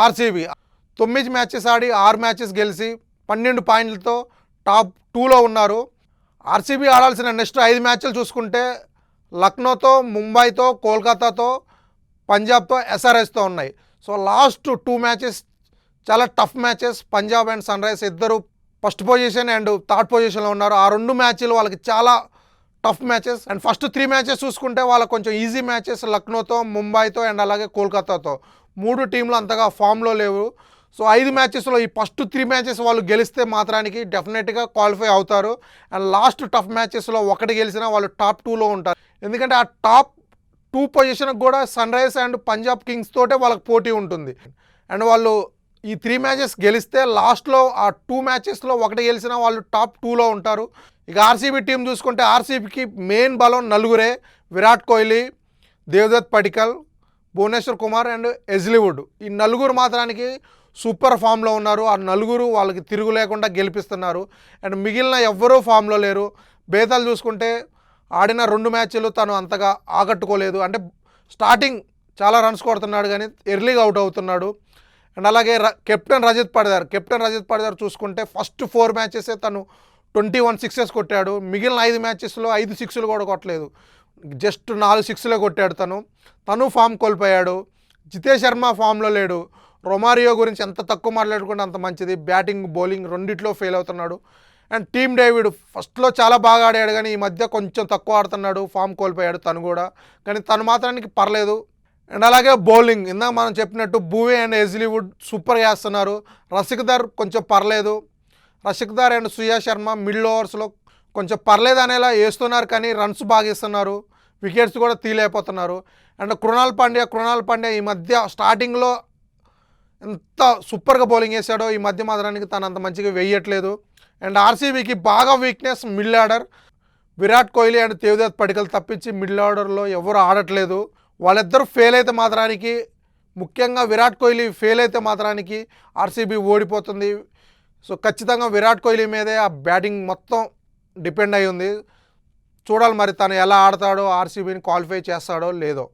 RCB 9 matches ఆడి 6 matches గెలిచి 12 పాయింట్లతో top 2లో ఉన్నారు. ఆర్సీబీ ఆడాల్సిన నెక్స్ట్ 5 మ్యాచ్లు చూసుకుంటే లక్నోతో, ముంబైతో, కోల్కతాతో, పంజాబ్తో, ఎస్ఆర్హెచ్తో ఉన్నాయి. సో లాస్ట్ 2 మ్యాచెస్ చాలా tough matches. Punjab and Sunrisers ఇద్దరు ఫస్ట్ పొజిషన్ అండ్ థర్డ్ పొజిషన్లో ఉన్నారు. ఆ 2 మ్యాచ్లు వాళ్ళకి చాలా tough matches. And first 3 matches చూసుకుంటే వాళ్ళకి కొంచెం ఈజీ మ్యాచెస్. లక్నోతో, ముంబైతో అండ్ అలాగే కోల్కతాతో. 3 టీంలు అంతగా ఫామ్లో లేవు. సో 5 మ్యాచెస్లో ఈ ఫస్ట్ 3 మ్యాచెస్ వాళ్ళు గెలిస్తే మాత్రానికి డెఫినెట్గా క్వాలిఫై అవుతారు. అండ్ లాస్ట్ టఫ్ మ్యాచెస్లో ఒకటి గెలిచినా వాళ్ళు టాప్ 2లో ఉంటారు. ఎందుకంటే ఆ టాప్ 2 పొజిషన్కి కూడా Sunrisers and Punjab Kings తోటే వాళ్ళకి పోటీ ఉంటుంది. అండ్ వాళ్ళు ఈ 3 మ్యాచెస్ గెలిస్తే లాస్ట్లో ఆ 2 మ్యాచెస్లో ఒకటి గెలిచినా వాళ్ళు టాప్ 2లో ఉంటారు. ఇక ఆర్సీబీ టీం చూసుకుంటే ఆర్సీబీకి మెయిన్ బలం నలుగురే. విరాట్ కోహ్లీ, దేవదత్ పడిక్కల్, భువనేశ్వర్ కుమార్ అండ్ హెజ్లీవుడ్. ఈ నలుగురు మాత్రానికి సూపర్ ఫామ్లో ఉన్నారు. ఆ నలుగురు వాళ్ళకి తిరుగు లేకుండా గెలిపిస్తున్నారు. అండ్ మిగిలిన ఎవ్వరూ ఫామ్లో లేరు. బేతాల్ చూసుకుంటే ఆడిన 2 మ్యాచ్లు తను అంతగా ఆకట్టుకోలేదు. అంటే స్టార్టింగ్ చాలా రన్స్ కొడుతున్నాడు కానీ ఎర్లీగా అవుట్ అవుతున్నాడు. అండ్ అలాగే కెప్టెన్ రజత్ పడిదార్ చూసుకుంటే ఫస్ట్ 4 మ్యాచెసే తను 21 సిక్సెస్ కొట్టాడు. మిగిలిన 5 మ్యాచెస్లో 5 సిక్స్లు కూడా కొట్టలేదు. జస్ట్ 4 సిక్స్లే కొట్టాడు. తను ఫామ్ కోల్పోయాడు. జితేష్ శర్మ ఫామ్లో లేడు. రొమారియో గురించి ఎంత తక్కువ మాట్లాడుకుంటే అంత మంచిది. బ్యాటింగ్, బౌలింగ్ రెండిట్లో ఫెయిల్ అవుతున్నాడు. అండ్ టీమ్ డేవిడ్ ఫస్ట్లో చాలా బాగా ఆడాడు కానీ ఈ మధ్య కొంచెం తక్కువ ఆడుతున్నాడు. ఫామ్ కోల్పోయాడు తను కూడా. కానీ తను మాత్రానికి పర్లేదు. అండ్ అలాగే బౌలింగ్ ఇందాక మనం చెప్పినట్టు భూవే అండ్ హెజ్లీవుడ్ సూపర్గా వేస్తున్నారు. రసికదార్ కొంచెం పర్లేదు. రసికదార్ అండ్ సుయాష్ శర్మ మిడిల్ ఓవర్స్లో కొంచెం పర్లేదు అనేలా వేస్తున్నారు కానీ రన్స్ బాగా ఇస్తున్నారు. వికెట్స్ కూడా తీయలేకపోతున్నారు. అండ్ కృణాల్ పాండ్యా ఈ మధ్య స్టార్టింగ్లో ఎంత సూపర్గా బౌలింగ్ వేసాడో ఈ మధ్య మాత్రానికి తను అంత మంచిగా వేయట్లేదు. అండ్ ఆర్సీబీకి బాగా weakness middle order. Virat Kohli and Devdutt Padikkal తప్పించి మిడిల్ ఆర్డర్లో ఎవరు ఆడట్లేదు. వాళ్ళిద్దరూ ఫెయిల్ అయితే మాత్రానికి, ముఖ్యంగా విరాట్ కోహ్లీ ఫెయిల్ అయితే మాత్రానికి ఆర్సీబీ ఓడిపోతుంది. సో ఖచ్చితంగా విరాట్ కోహ్లీ మీదే ఆ బ్యాటింగ్ మొత్తం డిపెండ్ అయి ఉంది. చూడాలి మరి తను ఎలా ఆడతాడో, ఆర్సీబీని క్వాలిఫై చేస్తాడో లేదో.